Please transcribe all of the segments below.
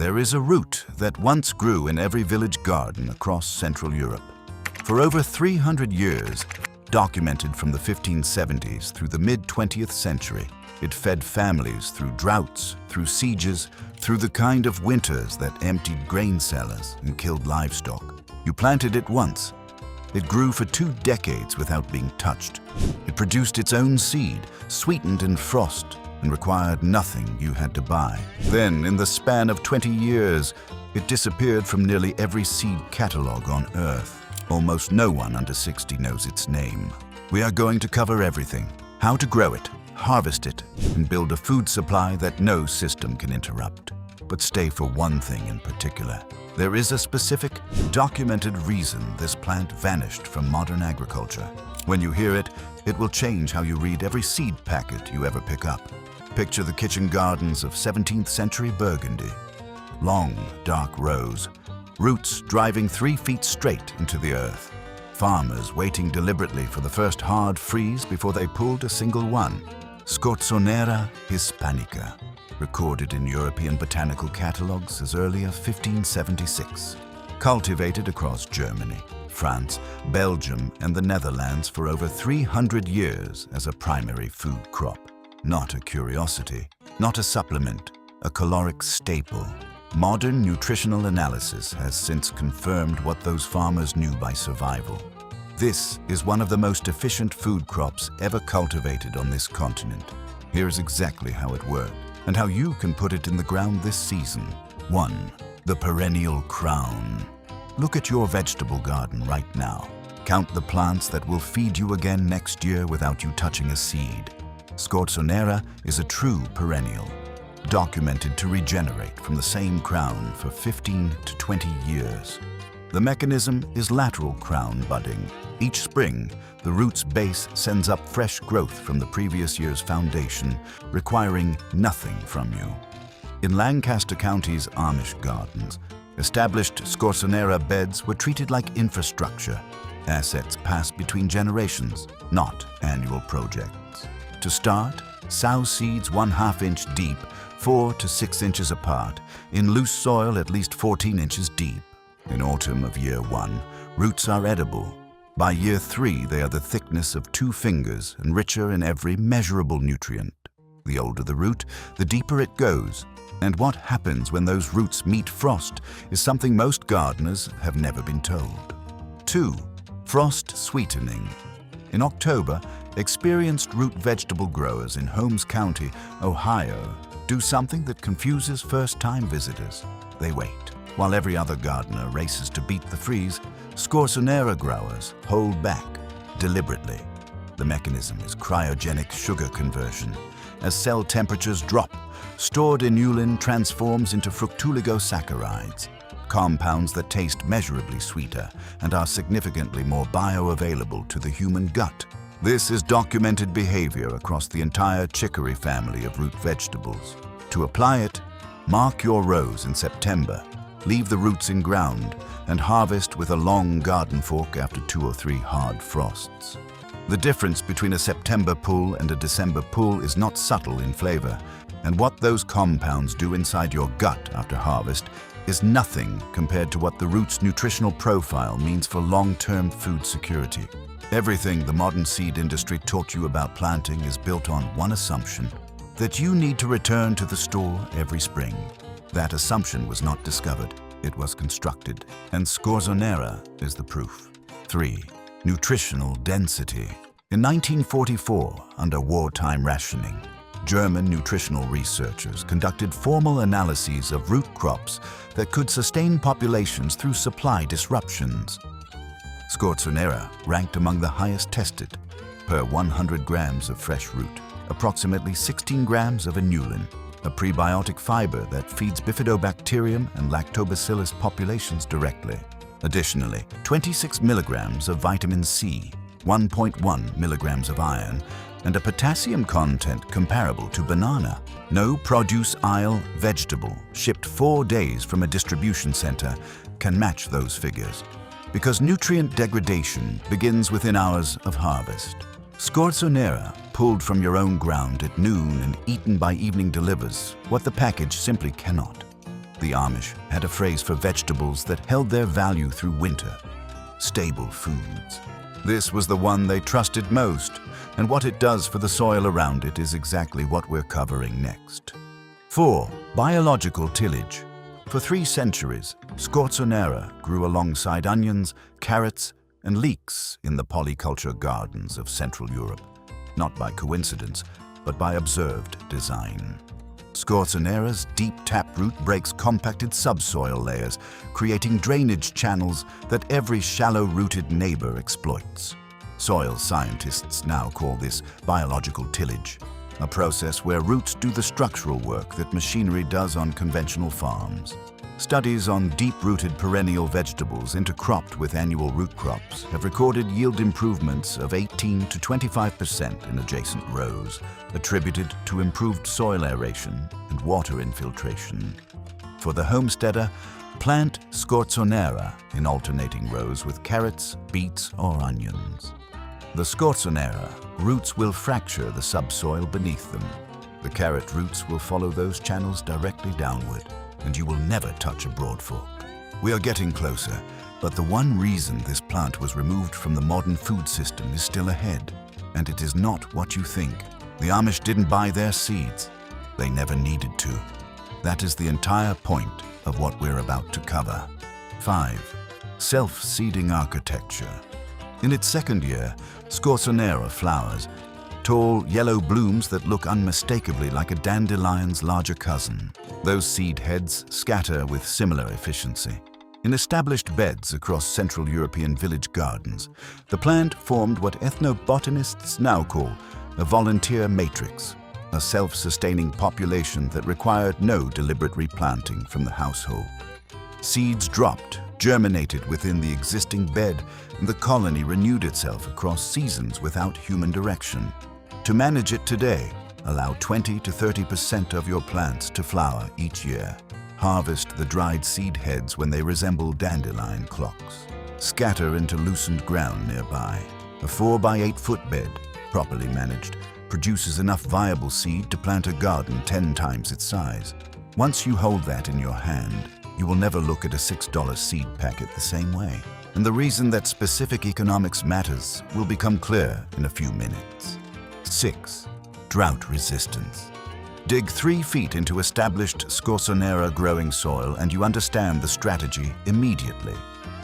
There is a root that once grew in every village garden across Central Europe. For over 300 years, documented from the 1570s through the mid-20th century, it fed families through droughts, through sieges, through the kind of winters that emptied grain cellars and killed livestock. You planted it once. It grew for 2 decades without being touched. It produced its own seed, sweetened in frost, and required nothing you had to buy. Then, in the span of 20 years, it disappeared from nearly every seed catalog on Earth. Almost no one under 60 knows its name. We are going to cover everything: how to grow it, harvest it, and build a food supply that no system can interrupt. But stay for one thing in particular. There is a specific, documented reason this plant vanished from modern agriculture. When you hear it, it will change how you read every seed packet you ever pick up. Picture the kitchen gardens of 17th century Burgundy. Long, dark rows, roots driving 3 feet straight into the earth. Farmers waiting deliberately for the first hard freeze before they pulled a single one. Scorzonera hispanica, recorded in European botanical catalogues as early as 1576. Cultivated across Germany, France, Belgium, and the Netherlands for over 300 years as a primary food crop. Not a curiosity, not a supplement, a caloric staple. Modern nutritional analysis has since confirmed what those farmers knew by survival. This is one of the most efficient food crops ever cultivated on this continent. Here's exactly how it worked, and how you can put it in the ground this season. 1. The perennial crown. Look at your vegetable garden right now. Count the plants that will feed you again next year without you touching a seed. Scorzonera is a true perennial, documented to regenerate from the same crown for 15 to 20 years. The mechanism is lateral crown budding. Each spring, the root's base sends up fresh growth from the previous year's foundation, requiring nothing from you. In Lancaster County's Amish gardens, established Scorzonera beds were treated like infrastructure. Assets passed between generations, not annual projects. To start, sow seeds 1/2 inch deep, 4 to 6 inches apart, in loose soil at least 14 inches deep. In autumn of year 1, roots are edible. By year 3, they are the thickness of 2 fingers and richer in every measurable nutrient. The older the root, the deeper it goes. And what happens when those roots meet frost is something most gardeners have never been told. 2. Frost sweetening. In October, experienced root vegetable growers in Holmes County, Ohio, do something that confuses first-time visitors. They wait. While every other gardener races to beat the freeze, Scorzonera growers hold back deliberately. The mechanism is cryogenic sugar conversion. As cell temperatures drop, stored inulin transforms into fructooligosaccharides, compounds that taste measurably sweeter and are significantly more bioavailable to the human gut. This is documented behavior across the entire chicory family of root vegetables. To apply it, mark your rows in September, leave the roots in ground, and harvest with a long garden fork after 2 or 3 hard frosts. The difference between a September pull and a December pull is not subtle in flavor, and what those compounds do inside your gut after harvest is nothing compared to what the root's nutritional profile means for long-term food security. Everything the modern seed industry taught you about planting is built on one assumption: that you need to return to the store every spring. That assumption was not discovered, it was constructed, and Scorzonera is the proof. 3. Nutritional density. In 1944, under wartime rationing, German nutritional researchers conducted formal analyses of root crops that could sustain populations through supply disruptions. Scorzonera ranked among the highest tested. Per 100 grams of fresh root, approximately 16 grams of inulin, a prebiotic fiber that feeds bifidobacterium and lactobacillus populations directly. Additionally, 26 milligrams of vitamin C, 1.1 milligrams of iron, and a potassium content comparable to banana. No produce aisle vegetable shipped 4 days from a distribution center can match those figures, because nutrient degradation begins within hours of harvest. Scorzonera, pulled from your own ground at noon and eaten by evening, delivers what the package simply cannot. The Amish had a phrase for vegetables that held their value through winter: stable foods. This was the one they trusted most, and what it does for the soil around it is exactly what we're covering next. 4. Biological tillage. For 3 centuries, scorzonera grew alongside onions, carrots, and leeks in the polyculture gardens of Central Europe, not by coincidence, but by observed design. Scorzonera's deep taproot breaks compacted subsoil layers, creating drainage channels that every shallow-rooted neighbor exploits. Soil scientists now call this biological tillage, a process where roots do the structural work that machinery does on conventional farms. Studies on deep-rooted perennial vegetables intercropped with annual root crops have recorded yield improvements of 18 to 25% in adjacent rows, attributed to improved soil aeration and water infiltration. For the homesteader, plant scorzonera in alternating rows with carrots, beets, or onions. The scorzonera roots will fracture the subsoil beneath them. The carrot roots will follow those channels directly downward, and you will never touch a broad fork. We are getting closer, but the one reason this plant was removed from the modern food system is still ahead, and it is not what you think. The Amish didn't buy their seeds. They never needed to. That is the entire point of what we're about to cover. 5. Self-seeding architecture. In its second year, scorzonera flowers, tall yellow blooms that look unmistakably like a dandelion's larger cousin. Those seed heads scatter with similar efficiency. In established beds across Central European village gardens, the plant formed what ethnobotanists now call a volunteer matrix, a self-sustaining population that required no deliberate replanting from the household. Seeds dropped, germinated within the existing bed, and the colony renewed itself across seasons without human direction. To manage it today, allow 20 to 30% of your plants to flower each year. Harvest the dried seed heads when they resemble dandelion clocks. Scatter into loosened ground nearby. A 4 by 8 foot bed, properly managed, produces enough viable seed to plant a garden 10 times its size. Once you hold that in your hand, you will never look at a $6 seed packet the same way. And the reason that specific economics matters will become clear in a few minutes. 6. Drought resistance. Dig 3 feet into established scorzonera growing soil and you understand the strategy immediately.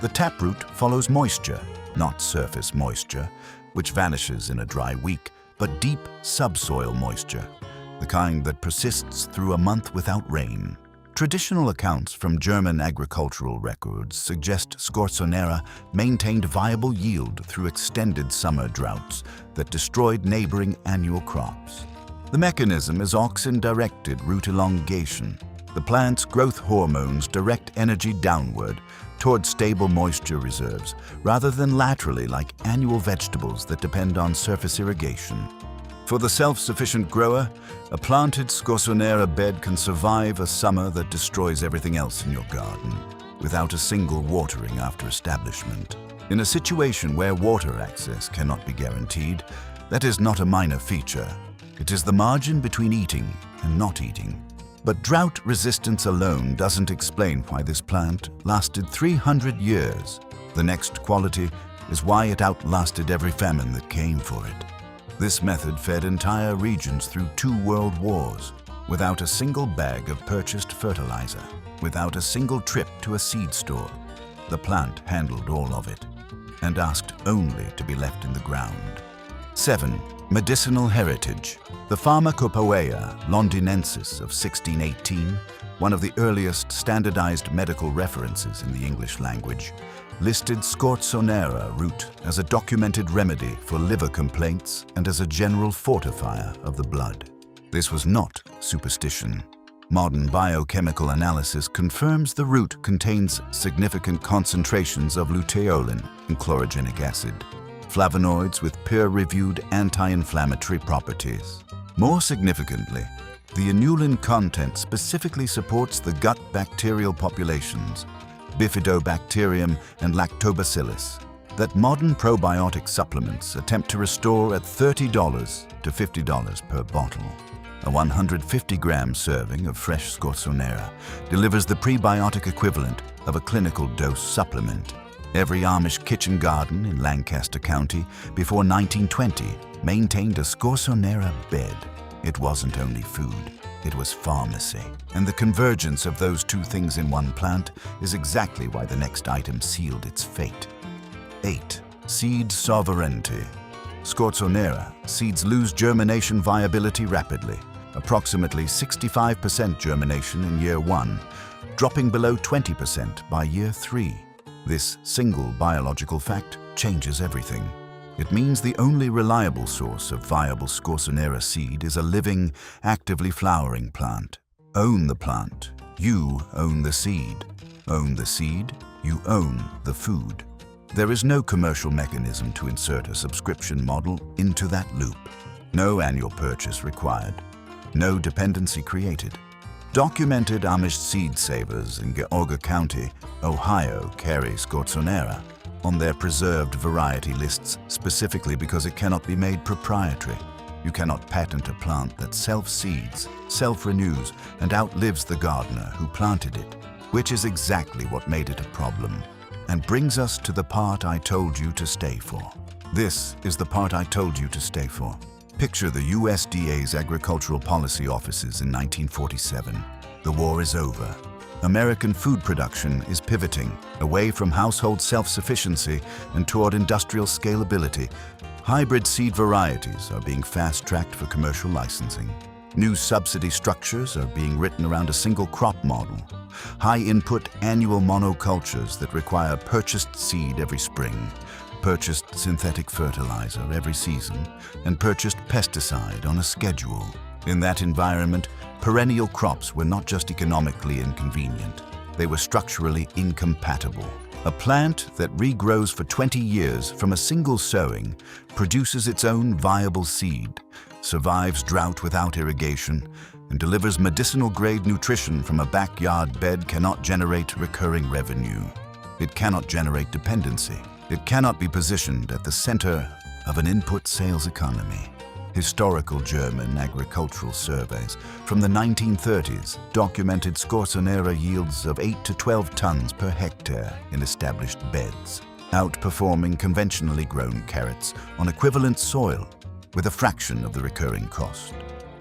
The taproot follows moisture, not surface moisture, which vanishes in a dry week, but deep subsoil moisture, the kind that persists through a month without rain. Traditional accounts from German agricultural records suggest scorzonera maintained viable yield through extended summer droughts that destroyed neighboring annual crops. The mechanism is auxin-directed root elongation. The plant's growth hormones direct energy downward toward stable moisture reserves, rather than laterally like annual vegetables that depend on surface irrigation. For the self-sufficient grower, a planted scorzonera bed can survive a summer that destroys everything else in your garden, without a single watering after establishment. In a situation where water access cannot be guaranteed, that is not a minor feature. It is the margin between eating and not eating. But drought resistance alone doesn't explain why this plant lasted 300 years. The next quality is why it outlasted every famine that came for it. This method fed entire regions through 2 world wars, without a single bag of purchased fertilizer, without a single trip to a seed store. The plant handled all of it, and asked only to be left in the ground. 7. Medicinal heritage. The Pharmacopoeia Londinensis of 1618, one of the earliest standardized medical references in the English language, listed scorzonera root as a documented remedy for liver complaints and as a general fortifier of the blood. This was not superstition. Modern biochemical analysis confirms the root contains significant concentrations of luteolin and chlorogenic acid, flavonoids with peer-reviewed anti-inflammatory properties. More significantly, the inulin content specifically supports the gut bacterial populations, Bifidobacterium and Lactobacillus, that modern probiotic supplements attempt to restore at $30 to $50 per bottle. A 150-gram serving of fresh scorzonera delivers the prebiotic equivalent of a clinical dose supplement. Every Amish kitchen garden in Lancaster County before 1920 maintained a scorzonera bed. It wasn't only food, it was pharmacy. And the convergence of those two things in one plant is exactly why the next item sealed its fate. 8. Seed sovereignty. Scorzonera seeds lose germination viability rapidly, approximately 65% germination in year 1, dropping below 20% by year 3. This single biological fact changes everything. It means the only reliable source of viable scorzonera seed is a living, actively flowering plant. Own the plant, you own the seed. Own the seed, you own the food. There is no commercial mechanism to insert a subscription model into that loop. No annual purchase required. No dependency created. Documented Amish seed savers in Geauga County, Ohio carry scorzonera on their preserved variety lists specifically because it cannot be made proprietary. You cannot patent a plant that self-seeds, self-renews, and outlives the gardener who planted it, which is exactly what made it a problem. And brings us to the part I told you to stay for. This is the part I told you to stay for. Picture the USDA's agricultural policy offices in 1947. The war is over. American food production is pivoting away from household self-sufficiency and toward industrial scalability. Hybrid seed varieties are being fast-tracked for commercial licensing. New subsidy structures are being written around a single crop model. High-input annual monocultures that require purchased seed every spring, purchased synthetic fertilizer every season, and purchased pesticide on a schedule. In that environment, perennial crops were not just economically inconvenient, they were structurally incompatible. A plant that regrows for 20 years from a single sowing produces its own viable seed, survives drought without irrigation, and delivers medicinal-grade nutrition from a backyard bed cannot generate recurring revenue. It cannot generate dependency. It cannot be positioned at the center of an input sales economy. Historical German agricultural surveys from the 1930s documented scorzonera yields of 8 to 12 tons per hectare in established beds, outperforming conventionally grown carrots on equivalent soil with a fraction of the recurring cost.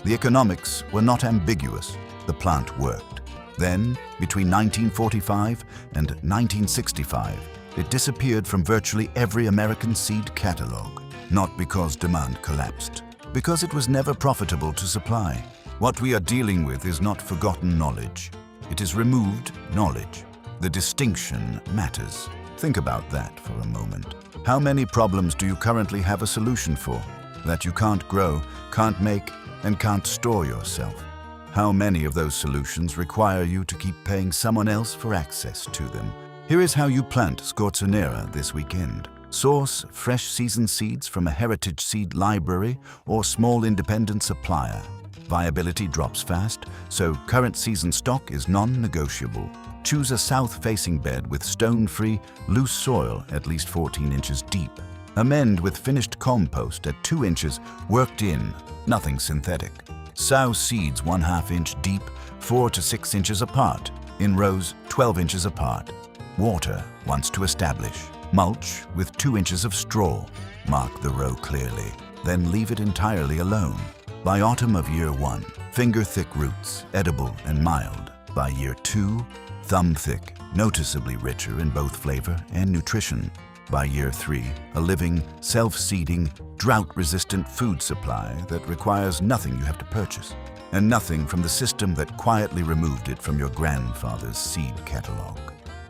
The economics were not ambiguous. The plant worked. Then, between 1945 and 1965, it disappeared from virtually every American seed catalog, not because demand collapsed, because it was never profitable to supply. What we are dealing with is not forgotten knowledge. It is removed knowledge. The distinction matters. Think about that for a moment. How many problems do you currently have a solution for that you can't grow, can't make, and can't store yourself? How many of those solutions require you to keep paying someone else for access to them? Here is how you plant scorzonera this weekend. Source fresh season seeds from a heritage seed library or small independent supplier. Viability drops fast, so current season stock is non-negotiable. Choose a south-facing bed with stone-free, loose soil at least 14 inches deep. Amend with finished compost at 2 inches worked in, nothing synthetic. Sow seeds 1/2 inch deep, 4 to 6 inches apart, in rows 12 inches apart. Water once to establish. Mulch with 2 inches of straw. Mark the row clearly, then leave it entirely alone. By autumn of year 1, finger-thick roots, edible and mild. By year 2, thumb-thick, noticeably richer in both flavor and nutrition. By year 3, a living, self-seeding, drought-resistant food supply that requires nothing you have to purchase, and nothing from the system that quietly removed it from your grandfather's seed catalog.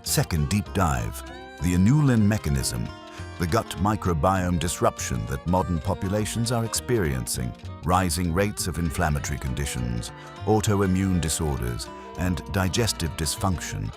Second deep dive, the inulin mechanism, the gut microbiome disruption that modern populations are experiencing, rising rates of inflammatory conditions, autoimmune disorders, and digestive dysfunction,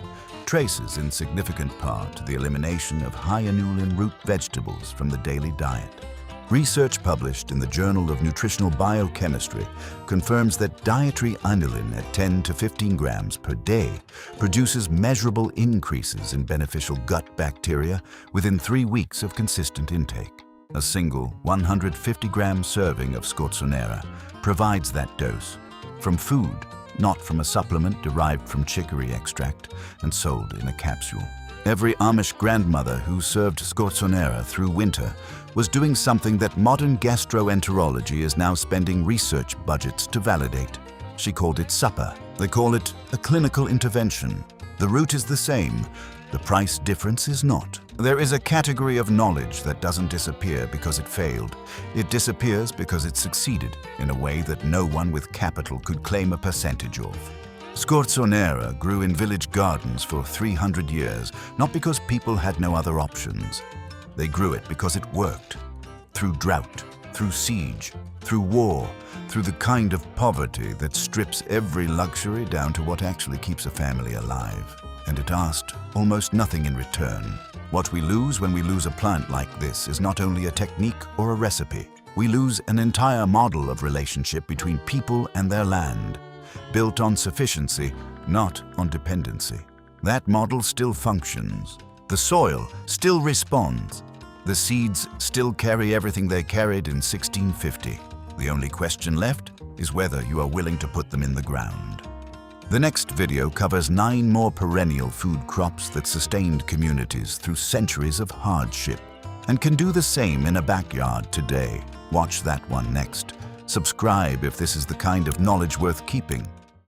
traces in significant part the elimination of high inulin root vegetables from the daily diet. Research published in the Journal of Nutritional Biochemistry confirms that dietary inulin at 10 to 15 grams per day produces measurable increases in beneficial gut bacteria within 3 weeks of consistent intake. A single 150-gram serving of scorzonera provides that dose from food, not from a supplement derived from chicory extract and sold in a capsule. Every Amish grandmother who served scorzonera through winter was doing something that modern gastroenterology is now spending research budgets to validate. She called it supper. They call it a clinical intervention. The root is the same. The price difference is not. There is a category of knowledge that doesn't disappear because it failed. It disappears because it succeeded in a way that no one with capital could claim a percentage of. Scorzonera grew in village gardens for 300 years, not because people had no other options. They grew it because it worked. Through drought, through siege, through war, through the kind of poverty that strips every luxury down to what actually keeps a family alive. And it asked almost nothing in return. What we lose when we lose a plant like this is not only a technique or a recipe. We lose an entire model of relationship between people and their land, built on sufficiency, not on dependency. That model still functions. The soil still responds. The seeds still carry everything they carried in 1650. The only question left is whether you are willing to put them in the ground. The next video covers 9 more perennial food crops that sustained communities through centuries of hardship and can do the same in a backyard today. Watch that one next. Subscribe if this is the kind of knowledge worth keeping.